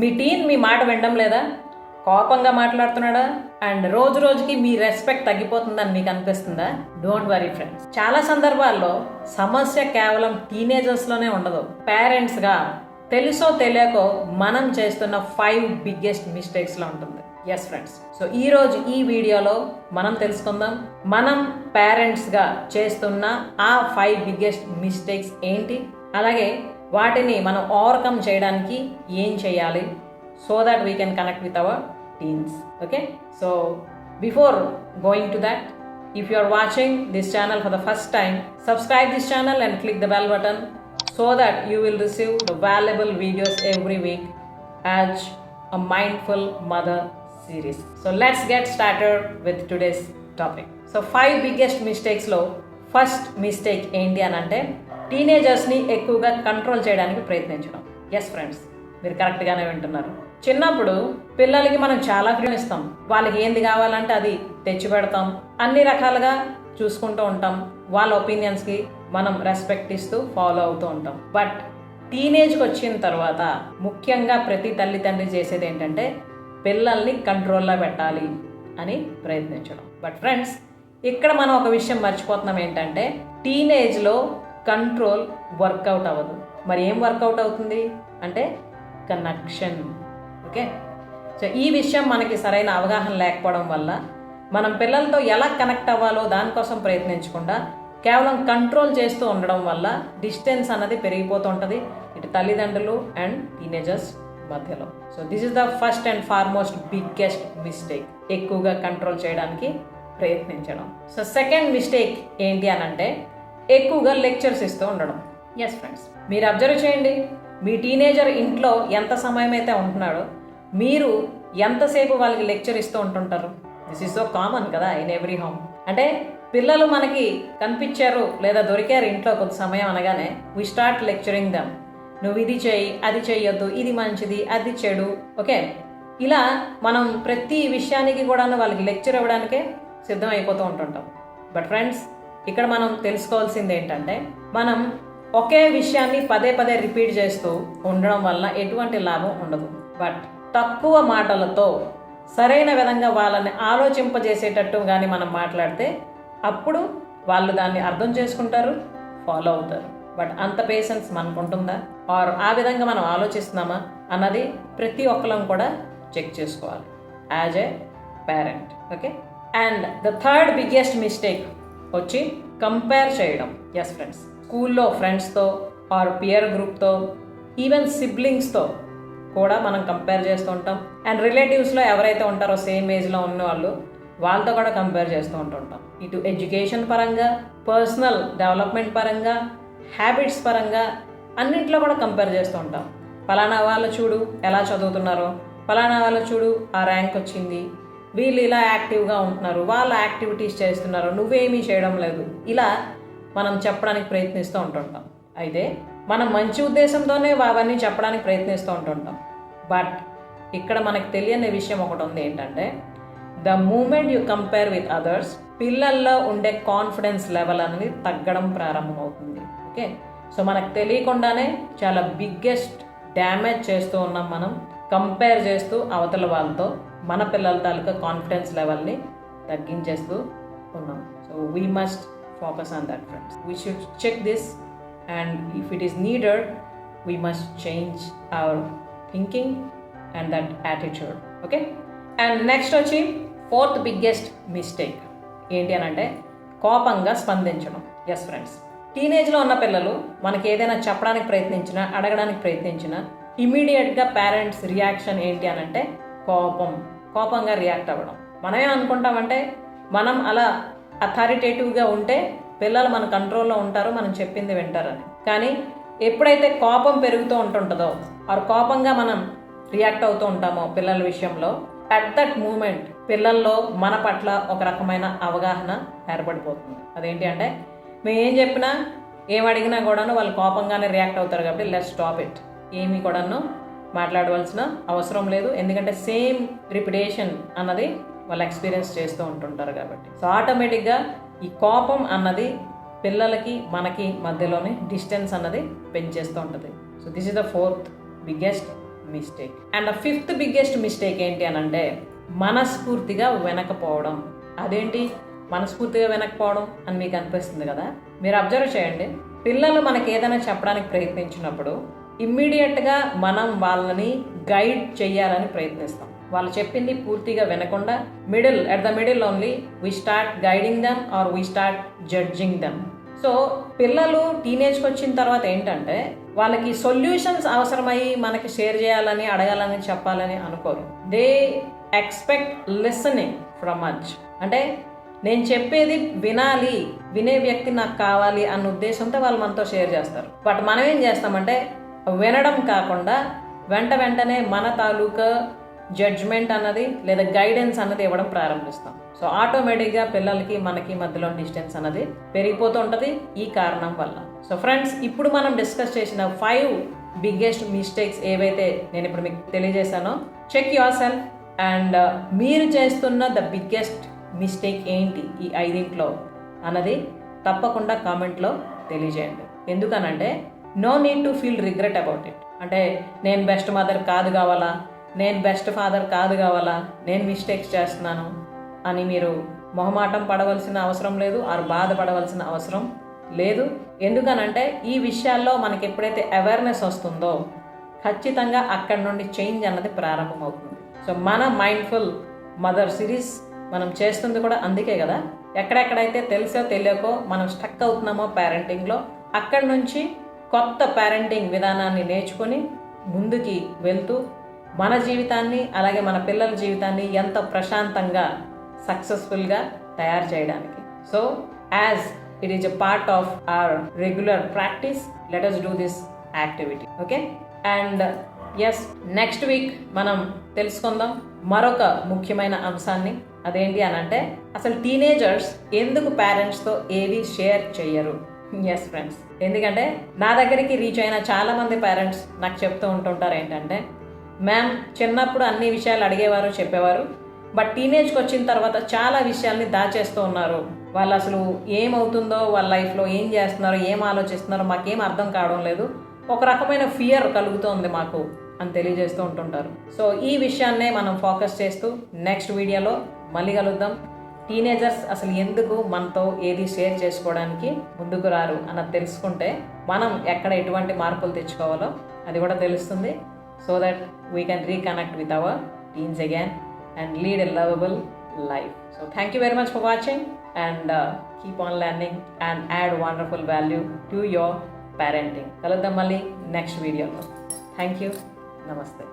మీ టీన్ మీ మాట వినడం లేదా? కోపంగా మాట్లాడుతున్నాడా? అండ్ రోజు రోజుకి మీ రెస్పెక్ట్ తగ్గిపోతుందని మీకు అనిపిస్తుందా? డోంట్ వరీ ఫ్రెండ్స్, చాలా సందర్భాల్లో సమస్య కేవలం టీనేజర్స్లోనే ఉండదు. పేరెంట్స్గా తెలుసో తెలియకో మనం చేస్తున్న 5 బిగ్గెస్ట్ మిస్టేక్స్లో ఉంటుంది. ఎస్ ఫ్రెండ్స్, సో ఈరోజు ఈ వీడియోలో మనం తెలుసుకుందాం మనం పేరెంట్స్గా చేస్తున్న ఆ 5 బిగ్గెస్ట్ మిస్టేక్స్ ఏంటి, అలాగే వాటిని మనం ఓవర్కమ్ చేయడానికి ఏం చేయాలి, so that we can connect with our teens. Okay, so before going to that, if you are watching this channel for the first time, subscribe this channel and click the bell button so that you will receive the valuable videos every week as a mindful mother series. So let's get started with today's topic. So 5 biggest mistakes lo first mistake ఏంటి అని అంటే టీనేజర్స్ని ఎక్కువగా control చేయడానికి ప్రయత్నించడం. Yes friends, మీరు కరెక్ట్గానే వింటున్నారు. చిన్నప్పుడు పిల్లలకి మనం చాలా ఫ్రీడమ్ ఇస్తాం. వాళ్ళకి ఏంది కావాలంటే అది తెచ్చి పెడతాం, అన్ని రకాలుగా చూసుకుంటూ ఉంటాం. వాళ్ళ ఒపీనియన్స్కి మనం రెస్పెక్ట్ ఇస్తూ ఫాలో అవుతూ ఉంటాం. బట్ టీనేజ్కి వచ్చిన తర్వాత ముఖ్యంగా ప్రతి తల్లిదండ్రి చేసేది ఏంటంటే పిల్లల్ని కంట్రోల్లో పెట్టాలి అని ప్రయత్నించడం. బట్ ఫ్రెండ్స్, ఇక్కడ మనం ఒక విషయం మర్చిపోతున్నాం. ఏంటంటే టీనేజ్లో కంట్రోల్ వర్కౌట్ అవ్వదు. మరి ఏం వర్కౌట్ అవుతుంది అంటే కనెక్షన్. ఓకే, సో ఈ విషయం మనకి సరైన అవగాహన లేకపోవడం వల్ల మనం పిల్లలతో ఎలా కనెక్ట్ అవ్వాలో దానికోసం ప్రయత్నించకుండా కేవలం కంట్రోల్ చేస్తూ ఉండడం వల్ల డిస్టెన్స్ అన్నది పెరిగిపోతూ ఉంటుంది ఇటు తల్లిదండ్రులు అండ్ టీనేజర్స్ మధ్యలో. So this is the first and foremost biggest mistake, ఎక్కువగా కంట్రోల్ చేయడానికి ప్రయత్నించడం. సో సెకండ్ మిస్టేక్ ఏంటి అని అంటే ఎక్కువగా లెక్చర్స్ ఇస్తూ ఉండడం. ఎస్ ఫ్రెండ్స్, మీరు అబ్జర్వ్ చేయండి, మీ టీనేజర్ ఇంట్లో ఎంత సమయం అయితే ఉంటున్నాడో మీరు ఎంతసేపు వాళ్ళకి లెక్చర్ ఇస్తూ ఉంటుంటారు. దిస్ ఈజ్ సో కామన్ కదా ఇన్ ఎవ్రీ హోమ్. అంటే పిల్లలు మనకి కనిపించారు లేదా దొరికారు ఇంట్లో కొంత సమయం అనగానే వీ స్టార్ట్ లెక్చరింగ్ దమ్. నువ్వు ఇది చేయి, అది చేయొద్దు, ఇది మంచిది, అది చెడు. ఓకే, ఇలా మనం ప్రతి విషయానికి కూడా వాళ్ళకి లెక్చర్ ఇవ్వడానికే సిద్ధం అయిపోతూ ఉంటుంటాం. బట్ ఫ్రెండ్స్, ఇక్కడ మనం తెలుసుకోవాల్సింది ఏంటంటే మనం ఒకే విషయాన్ని పదే పదే రిపీట్ చేస్తూ ఉండడం వల్ల ఎటువంటి లాభం ఉండదు. బట్ తక్కువ మాటలతో సరైన విధంగా వాళ్ళని ఆలోచింపజేసేటట్టు కానీ మనం మాట్లాడితే అప్పుడు వాళ్ళు దాన్ని అర్థం చేసుకుంటారు, ఫాలో అవుతారు. బట్ అంత పేషెన్స్ మనకు ఉంటుందా, ఆర్ ఆ విధంగా మనం ఆలోచిస్తున్నామా అన్నది ప్రతి ఒక్కరం కూడా చెక్ చేసుకోవాలి as a parent. Okay, and the third biggest mistake వచ్చి కంపేర్ చేయడం. ఎస్ ఫ్రెండ్స్, స్కూల్లో ఫ్రెండ్స్తో ఆర్ పియర్ గ్రూప్తో ఈవెన్ సిబ్లింగ్స్తో కూడా మనం కంపేర్ చేస్తూ ఉంటాం. అండ్ రిలేటివ్స్లో ఎవరైతే ఉంటారో సేమ్ ఏజ్లో ఉన్న వాళ్ళతో కూడా కంపేర్ చేస్తూ ఉంటుంటాం. ఇటు ఎడ్యుకేషన్ పరంగా, పర్సనల్ డెవలప్మెంట్ పరంగా, హ్యాబిట్స్ పరంగా అన్నింటిలో కూడా కంపేర్ చేస్తూ ఉంటాం. ఫలానా వాళ్ళు చూడు ఎలా చదువుతున్నారో, ఫలానా వాళ్ళు చూడు ఆ ర్యాంక్ వచ్చింది, వీళ్ళు ఇలా యాక్టివ్గా ఉంటున్నారు, వాళ్ళ యాక్టివిటీస్ చేస్తున్నారు, నువ్వేమీ చేయడం లేదు, ఇలా మనం చెప్పడానికి ప్రయత్నిస్తూ ఉంటుంటాం. అయితే మనం మంచి ఉద్దేశంతోనే అవన్నీ చెప్పడానికి ప్రయత్నిస్తూ ఉంటుంటాం. బట్ ఇక్కడ మనకు తెలియని విషయం ఒకటి ఉంది. ఏంటంటే the moment you compare with others, పిల్లల్లో ఉండే కాన్ఫిడెన్స్ లెవెల్ అనేది తగ్గడం ప్రారంభమవుతుంది. ఓకే, సో మనకు తెలియకుండానే చాలా బిగ్గెస్ట్ డ్యామేజ్ చేస్తూ ఉన్నాం మనం కంపేర్ చేస్తూ అవతల వాళ్ళతో మన పిల్లల తాలూకా కాన్ఫిడెన్స్ లెవెల్ని తగ్గించేస్తూ ఉన్నాం. So we must focus on that friends. We should check this, and if it is needed we must change our thinking and that attitude. Okay, and next వచ్చి fourth biggest mistake ఏంటి అని అంటే కోపంగా స్పందించడం. Yes friends, టీనేజ్లో ఉన్న పిల్లలు మనకి ఏదైనా చెప్పడానికి ప్రయత్నించినా, అడగడానికి ప్రయత్నించినా ఇమీడియట్గా పేరెంట్స్ రియాక్షన్ ఏంటి అని అంటే కోపంగా రియాక్ట్ అవ్వడం. మనం ఏమనుకుంటామంటే మనం అలా అథారిటేటివ్గా ఉంటే పిల్లలు మన కంట్రోల్లో ఉంటారు, మనం చెప్పింది వింటారని. కానీ ఎప్పుడైతే కోపం పెరుగుతూ ఉంటుంటుందో ఆర్ కోపంగా మనం రియాక్ట్ అవుతూ ఉంటామో పిల్లల విషయంలో, అట్ దట్ మూమెంట్ పిల్లల్లో మన పట్ల ఒక రకమైన అవగాహన ఏర్పడిపోతుంది. అదేంటి అంటే మేము ఏం చెప్పినా ఏం అడిగినా కూడాను వాళ్ళు కోపంగానే రియాక్ట్ అవుతారు. కాబట్టి లెట్స్ స్టాప్ ఇట్, ఏమీ కూడాను మాట్లాడవలసిన అవసరం లేదు. ఎందుకంటే సేమ్ రిపిటేషన్ అన్నది వాళ్ళు ఎక్స్పీరియన్స్ చేస్తూ ఉంటుంటారు కాబట్టి. సో ఆటోమేటిక్గా ఈ కోపం అన్నది పిల్లలకి మనకి మధ్యలోనే డిస్టెన్స్ అన్నది పెంచేస్తూ ఉంటుంది. So this is the fourth biggest mistake. And fifth biggest mistake ఏంటి అని అంటే మనస్ఫూర్తిగా వినకపోవడం. అదేంటి మనస్ఫూర్తిగా వినకపోవడం అని మీకు అనిపిస్తుంది కదా? మీరు అబ్జర్వ్ చేయండి, పిల్లలు మనకి ఏదైనా చెప్పడానికి ప్రయత్నించినప్పుడు ఇమ్మీడియట్గా మనం వాళ్ళని గైడ్ చేయాలని ప్రయత్నిస్తాం. వాళ్ళు చెప్పింది పూర్తిగా వినకుండా at the middle only we start guiding them or we start judging them. So పిల్లలు టీనేజ్కి వచ్చిన తర్వాత ఏంటంటే వాళ్ళకి సొల్యూషన్స్ అవసరమయ్యి మనకి షేర్ చేయాలని, అడగాలని, చెప్పాలని అనుకోరు. They expect listening from us. అంటే నేను చెప్పేది వినాలి, వినే వ్యక్తి నాకు కావాలి అన్న ఉద్దేశంతో వాళ్ళు మనతో షేర్ చేస్తారు. బట్ మనం ఏం చేస్తామంటే వినడం కాకుండా వెంటనే మన తాలూకా జడ్జ్మెంట్ అన్నది లేదా గైడెన్స్ అన్నది ఇవ్వడం ప్రారంభిస్తాం. సో ఆటోమేటిక్గా పిల్లలకి మనకి మధ్యలో డిస్టెన్స్ అన్నది పెరిగిపోతూ ఉంటుంది ఈ కారణం వల్ల. సో ఫ్రెండ్స్, ఇప్పుడు మనం డిస్కస్ చేసిన 5 బిగ్గెస్ట్ మిస్టేక్స్ ఏవైతే నేను ఇప్పుడు మీకు తెలియజేశానో, చెక్ యువర్ సెల్ఫ్ అండ్ మీరు చేస్తున్న ద బిగ్గెస్ట్ మిస్టేక్ ఏంటి ఈ 5 అన్నది తప్పకుండా కామెంట్లో తెలియజేయండి. ఎందుకనంటే no need to feel regret about it. అంటే నేను బెస్ట్ మదర్ కాదు కావాలా, నేను బెస్ట్ ఫాదర్ కాదు కావాలా, నేను మిస్టేక్స్ చేస్తున్నాను అని మీరు మొహమాటం పడవలసిన అవసరం లేదు, ఆరు బాధపడవలసిన అవసరం లేదు. ఎందుకనంటే ఈ విషయాల్లో మనకి ఎప్పుడైతే అవేర్నెస్ వస్తుందో ఖచ్చితంగా అక్కడి నుండి చేంజ్ అన్నది ప్రారంభమవుతుంది. సో మన మైండ్ఫుల్ మదర్ సిరీస్ మనం చేస్తుంది కూడా అందుకే కదా. ఎక్కడెక్కడైతే తెలుసో తెలియకో మనం స్టక్ అవుతున్నామో పేరెంటింగ్లో, అక్కడి నుంచి కొత్త పేరెంటింగ్ విధానాన్ని నేర్చుకొని ముందుకి వెళ్తూ మన జీవితాన్ని అలాగే మన పిల్లల జీవితాన్ని ఎంత ప్రశాంతంగా సక్సెస్ఫుల్గా తయారు చేయడానికి. So as it is a part of our regular practice, let us do this activity. Okay, and yes, next week మనం తెలుసుకుందాం మరొక ముఖ్యమైన అంశాన్ని. అదేంటి అని అంటే అసలు టీనేజర్స్ ఎందుకు పేరెంట్స్తో ఏది షేర్ చేయరు. ఎస్ ఫ్రెండ్స్, ఎందుకంటే నా దగ్గరికి రీచ్ అయిన చాలామంది పేరెంట్స్ నాకు చెప్తూ ఉంటుంటారు ఏంటంటే, మ్యామ్ చిన్నప్పుడు అన్ని విషయాలు అడిగేవారు, చెప్పేవారు, బట్ టీనేజ్కి వచ్చిన తర్వాత చాలా విషయాల్ని దాచేస్తూ ఉన్నారు. వాళ్ళు అసలు ఏమవుతుందో, వాళ్ళ లైఫ్లో ఏం చేస్తున్నారో, ఏం ఆలోచిస్తున్నారో మాకేం అర్థం కావడం లేదు, ఒక రకమైన ఫియర్ కలుగుతోంది మాకు అని తెలియజేస్తూ ఉంటుంటారు. సో ఈ విషయాన్నే మనం ఫోకస్ చేస్తూ నెక్స్ట్ వీడియోలో మళ్ళీ కలుద్దాం. టీనేజర్స్ అసలు ఎందుకు మనతో ఏది షేర్ చేసుకోవడానికి ముందుకు రారు అన్నది తెలుసుకుంటే మనం ఎక్కడ ఎటువంటి మార్పులు తెచ్చుకోవాలో అది కూడా తెలుస్తుంది. So that we can reconnect with our teens again and lead a lovable life. So thank you very much for watching and keep on learning and add wonderful value to your parenting. కలుద్దాం మళ్ళీ next వీడియోలో. Thank you. నమస్తే.